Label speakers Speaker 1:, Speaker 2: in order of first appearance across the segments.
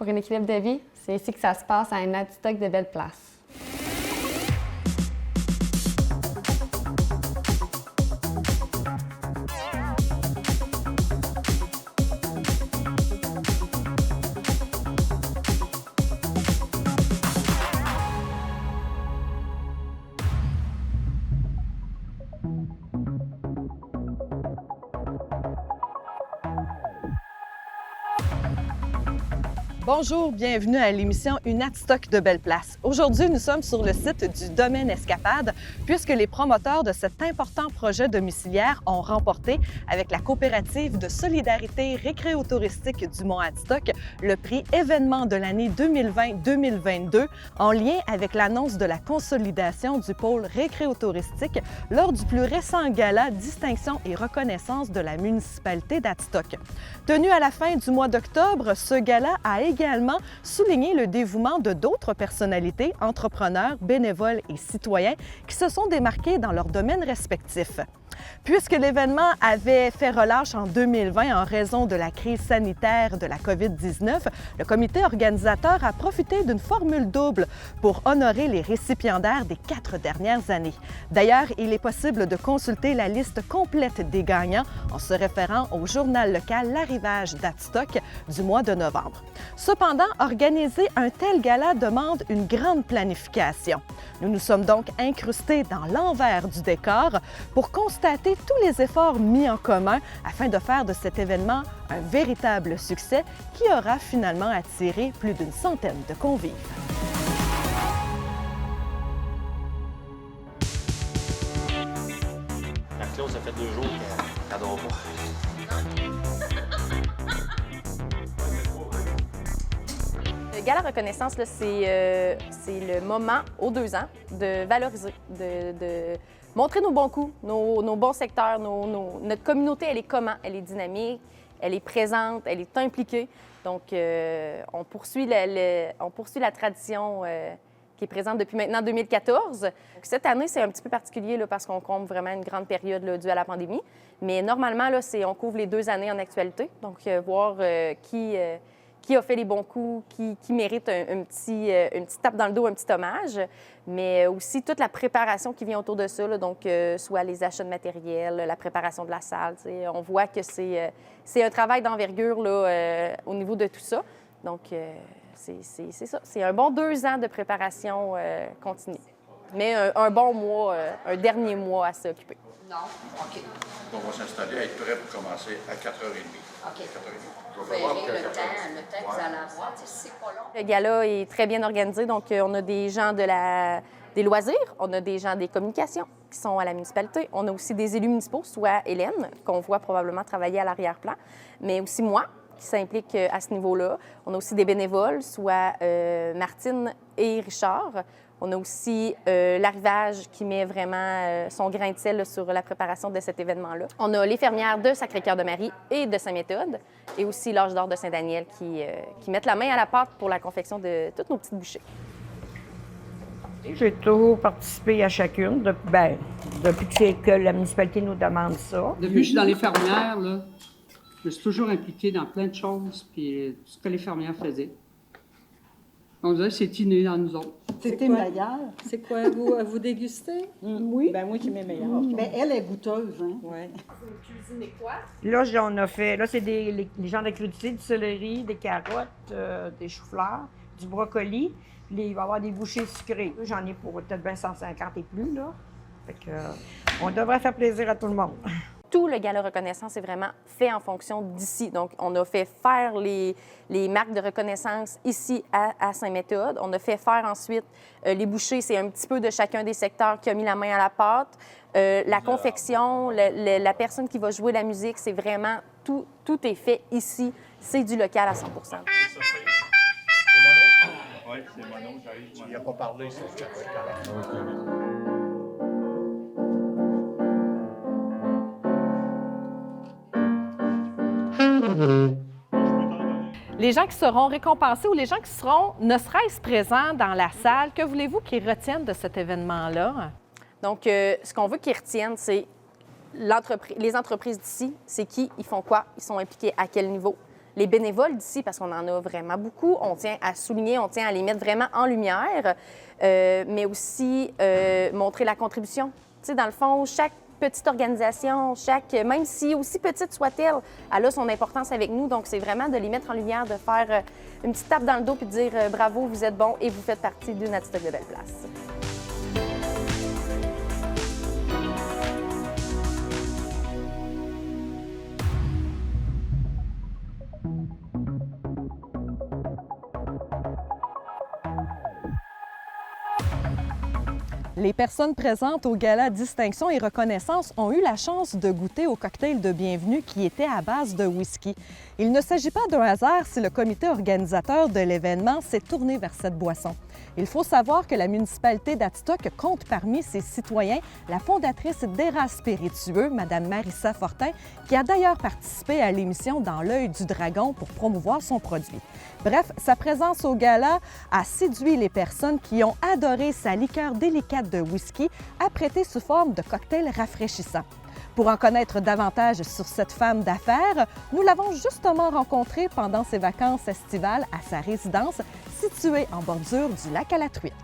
Speaker 1: pour un équilibre de vie. C'est ici que ça se passe à un Adstock de Belle Place.
Speaker 2: Bonjour, bienvenue à l'émission Une Adstock de Belle Place. Aujourd'hui, nous sommes sur le site du Domaine Escapade puisque les promoteurs de cet important projet domiciliaire ont remporté avec la coopérative de solidarité récréotouristique du Mont-Adstock le prix événement de l'année 2020-2022 en lien avec l'annonce de la consolidation du pôle récréotouristique lors du plus récent gala Distinction et reconnaissance de la municipalité d'Adstock. Tenu à la fin du mois d'octobre, ce gala a également souligné le dévouement de d'autres personnalités, entrepreneurs, bénévoles et citoyens qui se sont démarqués dans leurs domaines respectifs. Puisque l'événement avait fait relâche en 2020 en raison de la crise sanitaire de la COVID-19, le comité organisateur a profité d'une formule double pour honorer les récipiendaires des 4 dernières années. D'ailleurs, il est possible de consulter la liste complète des gagnants en se référant au journal local L'Arrivage d'Adstock du mois de novembre. Cependant, organiser un tel gala demande une grande planification. Nous nous sommes donc incrustés dans l'envers du décor pour constater tous les efforts mis en commun afin de faire de cet événement un véritable succès qui aura finalement attiré plus d'une centaine de convives.
Speaker 3: La Claude, ça fait 2 jours qu'elle dort pas.
Speaker 4: Le gala reconnaissance, c'est le moment aux 2 ans de valoriser, de montrer nos bons coups, nos bons secteurs, notre communauté, elle est comment? Elle est dynamique, elle est présente, elle est impliquée. Donc, on poursuit la tradition qui est présente depuis maintenant 2014. Cette année, c'est un petit peu particulier là, parce qu'on couvre vraiment une grande période là, due à la pandémie. Mais normalement, là, on couvre les 2 années en actualité. Donc, voir qui a fait les bons coups, qui mérite une petite tape dans le dos, un petit hommage, mais aussi toute la préparation qui vient autour de ça, là, donc soit les achats de matériel, la préparation de la salle. On voit que c'est un travail d'envergure là, au niveau de tout ça. Donc, c'est ça. C'est un bon 2 ans de préparation continue. Mais un bon mois, un dernier mois à s'occuper.
Speaker 5: Non? OK.
Speaker 6: On va s'installer, être prêt pour commencer à 4h30.
Speaker 5: OK.
Speaker 6: 4h30.
Speaker 5: Vous verrez le temps que vous allez avoir. C'est pas long.
Speaker 4: Le gala est très bien organisé. Donc, on a des gens des loisirs, on a des gens des communications qui sont à la municipalité. On a aussi des élus municipaux, soit Hélène, qu'on voit probablement travailler à l'arrière-plan, mais aussi moi, qui s'implique à ce niveau-là. On a aussi des bénévoles, soit Martine et Richard. On a aussi l'Arrivage qui met vraiment son grain de sel là, sur la préparation de cet événement-là. On a les fermières de Sacré-Cœur-de-Marie et de Saint-Méthode, et aussi l'Âge d'or de Saint-Daniel qui mettent la main à la pâte pour la confection de toutes nos petites bouchées.
Speaker 7: J'ai toujours participé à chacune, depuis que la municipalité nous demande ça.
Speaker 8: Depuis que je suis dans les fermières, là, je me suis toujours impliquée dans plein de choses, puis tout ce que les fermières faisaient. On dirait que c'est inné dans nous autres.
Speaker 9: C'était meilleur.
Speaker 10: C'est quoi, vous dégustez?
Speaker 9: Oui.
Speaker 10: Ben moi qui m'ai meilleur.
Speaker 9: Ben, elle est goûteuse, hein?
Speaker 10: Oui.
Speaker 4: Vous cuisinez quoi?
Speaker 7: Là, on a fait, c'est les gens de la crudité, du céleri, des carottes, des choux-fleurs, du brocoli. Puis il va y avoir des bouchées sucrées. J'en ai pour peut-être bien 150 et plus, là. Fait que, on devrait faire plaisir à tout le monde.
Speaker 4: Tout le gala reconnaissance est vraiment fait en fonction d'ici. Donc, on a fait faire les marques de reconnaissance ici à Saint-Méthode. On a fait faire ensuite les bouchées. C'est un petit peu de chacun des secteurs qui a mis la main à la pâte. La confection, la personne qui va jouer la musique, c'est vraiment tout est fait ici. C'est du local à 100 %.
Speaker 6: C'est Mono? Oui, c'est Mono, j'arrive. Il n'a pas parlé, c'est correct.
Speaker 2: Les gens qui seront récompensés ou les gens qui seront ne serait-ce présents dans la salle, que voulez-vous qu'ils retiennent de cet événement-là?
Speaker 4: Donc, ce qu'on veut qu'ils retiennent, c'est les entreprises d'ici, c'est qui, ils font quoi, ils sont impliqués à quel niveau. les bénévoles d'ici, parce qu'on en a vraiment beaucoup. On tient à souligner, on tient à les mettre vraiment en lumière, mais aussi montrer la contribution. Tu sais, dans le fond, chaque petite organisation, même si aussi petite soit-elle, elle a son importance avec nous. Donc, c'est vraiment de les mettre en lumière, de faire une petite tape dans le dos puis de dire bravo, vous êtes bons et vous faites partie d'une Adstock de Belle Place.
Speaker 2: Les personnes présentes au gala Distinction et Reconnaissance ont eu la chance de goûter au cocktail de bienvenue qui était à base de whisky. Il ne s'agit pas d'un hasard si le comité organisateur de l'événement s'est tourné vers cette boisson. Il faut savoir que la municipalité d'Adstock compte parmi ses citoyens la fondatrice d'Era Spiritueux, Mme Marissa Fortin, qui a d'ailleurs participé à l'émission Dans l'œil du dragon pour promouvoir son produit. Bref, sa présence au gala a séduit les personnes qui ont adoré sa liqueur délicate de whisky apprêtée sous forme de cocktail rafraîchissant. Pour en connaître davantage sur cette femme d'affaires, nous l'avons justement rencontrée pendant ses vacances estivales à sa résidence située en bordure du lac à la Truite.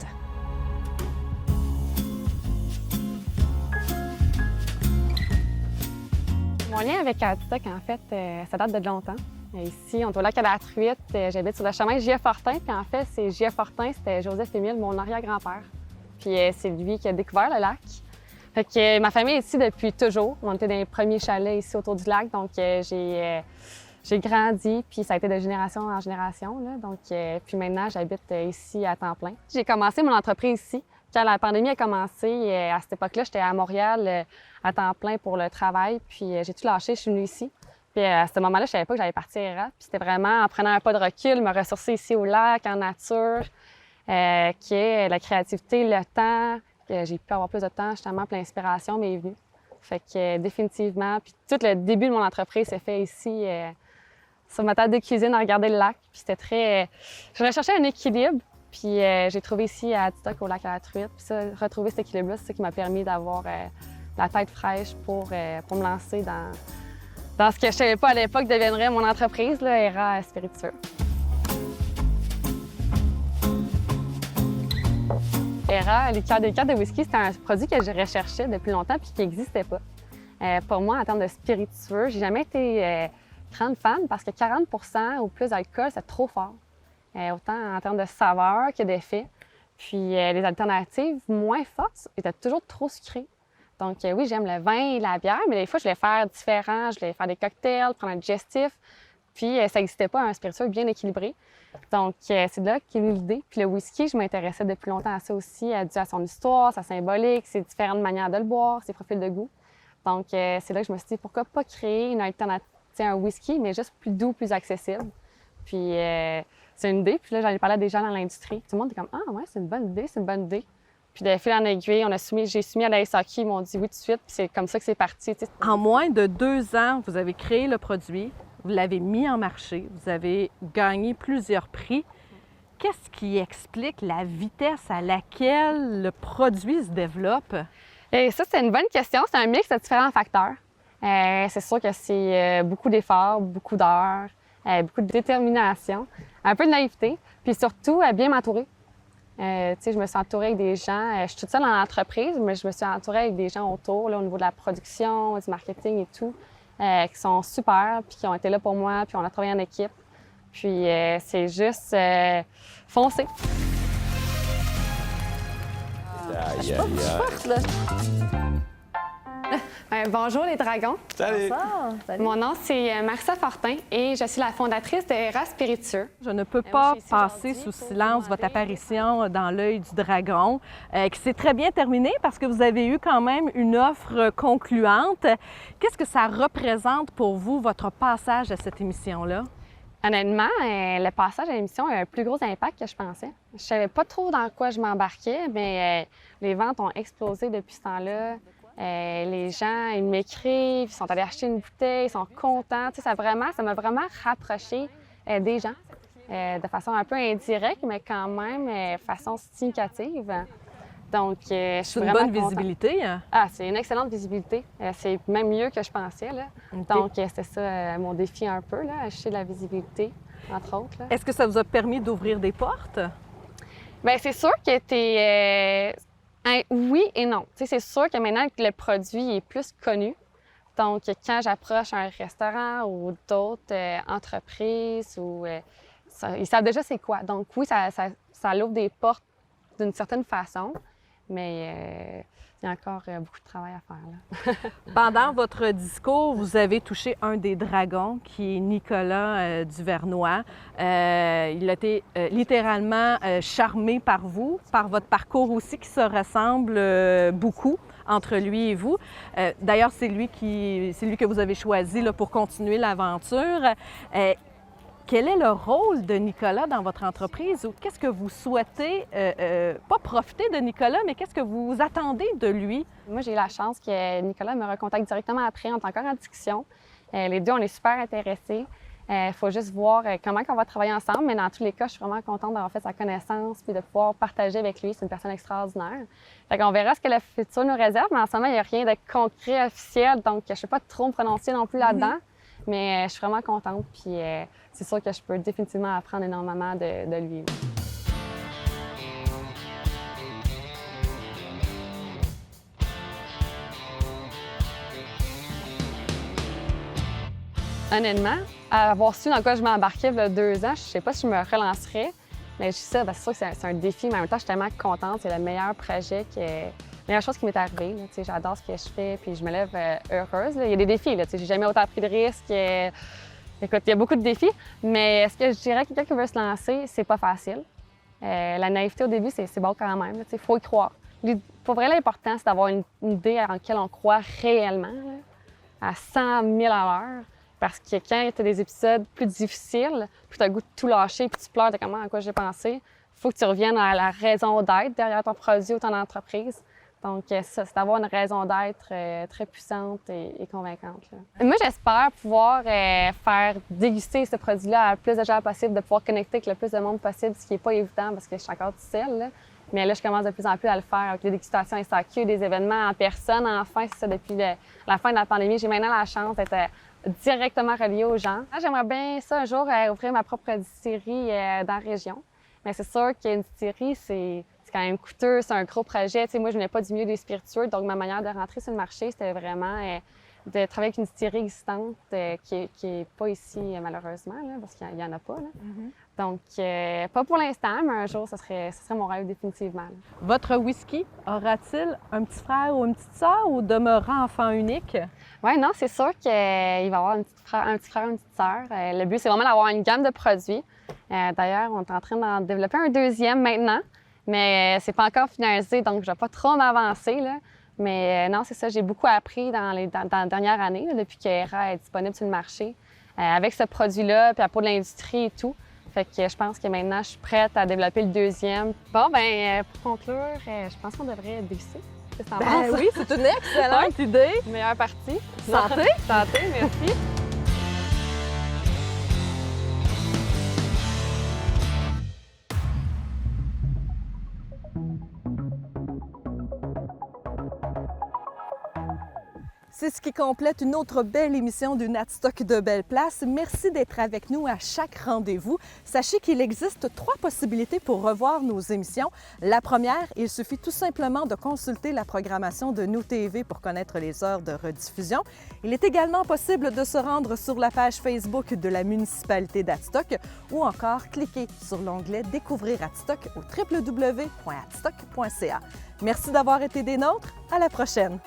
Speaker 1: Mon lien avec Adstock, en fait, ça date de longtemps. Ici, on est au lac à la Truite. J'habite sur le chemin J.F. Fortin. Puis en fait, c'est J.F. Fortin, c'était Joseph-Émile, mon arrière-grand-père. Puis c'est lui qui a découvert le lac. Fait que ma famille est ici depuis toujours. On était dans les premiers chalets ici autour du lac. Donc j'ai grandi, puis ça a été de génération en génération. Là. Donc, puis maintenant, j'habite ici à temps plein. J'ai commencé mon entreprise ici. Quand la pandémie a commencé, à cette époque-là, j'étais à Montréal à temps plein pour le travail. Puis j'ai tout lâché, je suis venue ici. Puis à ce moment-là, je savais pas que j'allais partir à Era. Puis c'était vraiment en prenant un pas de recul, me ressourcer ici au lac, en nature, qui est la créativité, le temps. J'ai pu avoir plus de temps, justement, puis l'inspiration m'est venue. Fait que définitivement, puis tout le début de mon entreprise s'est fait ici, sur ma table de cuisine, à regarder le lac. Puis c'était très... Je recherchais un équilibre, puis j'ai trouvé ici à Adstock, au lac à la Truite. Puis ça, retrouver cet équilibre-là, c'est ça qui m'a permis d'avoir la tête fraîche pour me lancer dans ce que je savais pas à l'époque deviendrait mon entreprise, là, Era Spiritueux. Era, liqueur délicate de whisky, c'était un produit que je recherchais depuis longtemps puis qui n'existait pas. Pour moi, en termes de spiritueux, j'ai jamais été grande fan parce que 40 ou plus d'alcool, c'est trop fort. Autant en termes de saveur que d'effet. Puis les alternatives moins fortes étaient toujours trop sucrées. Donc oui, j'aime le vin et la bière, mais des fois, je voulais faire différent. Je voulais faire des cocktails, prendre un digestif. Puis ça n'existait pas un spiritueux bien équilibré. Donc c'est de là qu'est venue l'idée. Puis le whisky, je m'intéressais depuis longtemps à ça aussi, dû à son histoire, sa symbolique, ses différentes manières de le boire, ses profils de goût. Donc c'est là que je me suis dit, pourquoi pas créer une alternative à un whisky, mais juste plus doux, plus accessible. Puis c'est une idée. Puis là, j'en ai parlé à des gens dans l'industrie. Tout le monde est comme « Ah ouais, c'est une bonne idée, c'est une bonne idée ». Puis de fil en aiguille, j'ai soumis à la SAQ, ils m'ont dit oui tout de suite, puis c'est comme ça que c'est parti. Tu sais.
Speaker 2: En moins de 2 ans, vous avez créé le produit, vous l'avez mis en marché, vous avez gagné plusieurs prix. Qu'est-ce qui explique la vitesse à laquelle le produit se développe?
Speaker 1: Et ça, c'est une bonne question. C'est un mix de différents facteurs. C'est sûr que c'est beaucoup d'efforts, beaucoup d'heures, beaucoup de détermination, un peu de naïveté, puis surtout bien m'entourer. Je me suis entourée avec des gens. Je suis toute seule dans l'entreprise, mais je me suis entourée avec des gens autour, là, au niveau de la production, du marketing et tout, qui sont super, puis qui ont été là pour moi, puis on a travaillé en équipe. Puis c'est juste foncer.
Speaker 4: Je suis pas forte, là.
Speaker 1: Bonjour les dragons.
Speaker 3: Salut!
Speaker 4: Salut.
Speaker 1: Mon nom, c'est Marissa Fortin et je suis la fondatrice de Era Spiritueux.
Speaker 2: Je ne peux pas passer sous silence votre apparition dans l'œil du dragon, qui s'est très bien terminée parce que vous avez eu quand même une offre concluante. Qu'est-ce que ça représente pour vous, votre passage à cette émission-là?
Speaker 1: Honnêtement, le passage à l'émission a un plus gros impact que je pensais. Je savais pas trop dans quoi je m'embarquais, mais les ventes ont explosé depuis ce temps-là. Les gens, ils m'écrivent, ils sont allés acheter une bouteille, ils sont contents. Tu sais, ça m'a vraiment rapproché des gens de façon un peu indirecte, mais quand même de façon significative. Donc, je suis
Speaker 2: C'est une
Speaker 1: vraiment
Speaker 2: bonne
Speaker 1: contente.
Speaker 2: visibilité. Hein?
Speaker 1: Ah, c'est une excellente visibilité. C'est même mieux que je pensais, là.
Speaker 2: OK.
Speaker 1: Donc, c'était ça mon défi un peu, là, acheter de la visibilité, entre autres. Là.
Speaker 2: Est-ce que ça vous a permis d'ouvrir des portes?
Speaker 1: Bien, c'est sûr que oui et non. Tu sais, c'est sûr que maintenant que le produit est plus connu, donc quand j'approche un restaurant ou d'autres entreprises, ils savent déjà c'est quoi. Donc oui, ça l'ouvre des portes d'une certaine façon, mais il y a encore beaucoup de travail à faire. Là.
Speaker 2: Pendant votre discours, vous avez touché un des dragons, qui est Nicolas Duvernois. Il a été littéralement charmé par vous, par votre parcours aussi, qui se ressemble beaucoup entre lui et vous. D'ailleurs, c'est lui que vous avez choisi là, pour continuer l'aventure. Quel est le rôle de Nicolas dans votre entreprise ou qu'est-ce que vous souhaitez, pas profiter de Nicolas, mais qu'est-ce que vous attendez de lui?
Speaker 1: Moi, j'ai eu la chance que Nicolas me recontacte directement après. On est encore en discussion. Les deux, on est super intéressés. Il faut juste voir comment on va travailler ensemble, mais dans tous les cas, je suis vraiment contente d'avoir fait sa connaissance puis de pouvoir partager avec lui. C'est une personne extraordinaire. Fait qu'on verra ce que le futur nous réserve, mais en ce moment, il n'y a rien de concret, officiel, donc je ne sais pas trop me prononcer non plus là-dedans. Mais je suis vraiment contente, puis c'est sûr que je peux définitivement apprendre énormément de lui. Honnêtement, à avoir su dans quoi je m'embarquais il y a 2 ans, je ne sais pas si je me relancerais, mais je dis ça, c'est sûr que c'est un défi, mais en même temps, je suis tellement contente. C'est le meilleur projet, la meilleure chose qui m'est arrivée. Là, j'adore ce que je fais, puis je me lève heureuse. Là. Il y a des défis, j'ai jamais autant pris de risques. Écoute, il y a beaucoup de défis, mais est-ce que je dirais que quelqu'un qui veut se lancer, c'est pas facile. La naïveté au début, c'est bon quand même. Il faut y croire. Pour vrai, l'important, c'est d'avoir une idée en laquelle on croit réellement, là, à 100 000 à l'heure. Parce que quand tu as des épisodes plus difficiles, puis tu as le goût de tout lâcher, puis tu pleures de comment, à quoi j'ai pensé, il faut que tu reviennes à la raison d'être derrière ton produit ou ton entreprise. Donc, ça, c'est d'avoir une raison d'être très puissante et convaincante. Là. Moi, j'espère pouvoir faire déguster ce produit-là à le plus de gens possible, de pouvoir connecter avec le plus de monde possible, ce qui n'est pas évident parce que je suis encore toute seule. Là. Mais là, je commence de plus en plus à le faire avec les dégustations SAQ, des événements en personne. Enfin, c'est ça, depuis la fin de la pandémie. J'ai maintenant la chance d'être directement reliée aux gens. J'aimerais bien ça un jour ouvrir ma propre distillerie dans la région. Mais c'est sûr qu'une distillerie, c'est quand même coûteux, c'est un gros projet. Tu sais, moi, je venais pas du milieu des spiritueux, donc ma manière de rentrer sur le marché, c'était vraiment de travailler avec une distillerie existante qui est pas ici, malheureusement, là, parce qu'il n'y en a pas. Là. Donc, pas pour l'instant, mais un jour, ce serait mon rêve définitivement. Là.
Speaker 2: Votre whisky aura-t-il un petit frère ou une petite sœur ou demeurera enfant unique?
Speaker 1: Oui, non, c'est sûr qu'il va y avoir un petit frère, une petite sœur. Le but, c'est vraiment d'avoir une gamme de produits. D'ailleurs, on est en train d'en développer un deuxième maintenant, mais c'est pas encore finalisé, donc je ne vais pas trop m'avancer. Là. Mais non, c'est ça, j'ai beaucoup appris dans la dernière année, là, depuis que ERA est disponible sur le marché, avec ce produit-là, puis à propos de l'industrie et tout. Fait que je pense que maintenant, je suis prête à développer le deuxième. Bon, bien, pour conclure, je pense qu'on devrait déguster. Qu'est-ce que t'en penses?
Speaker 2: Oui, c'est une excellente idée.
Speaker 1: Meilleure partie.
Speaker 2: Santé!
Speaker 1: Santé, merci.
Speaker 2: C'est ce qui complète une autre belle émission du Natstock de Belle Place. Merci d'être avec nous à chaque rendez-vous. Sachez qu'il existe 3 possibilités pour revoir nos émissions. La première, il suffit tout simplement de consulter la programmation de Nous TV pour connaître les heures de rediffusion. Il est également possible de se rendre sur la page Facebook de la municipalité d'Adstock ou encore cliquer sur l'onglet Découvrir Adstock au www.adstock.ca. Merci d'avoir été des nôtres. À la prochaine!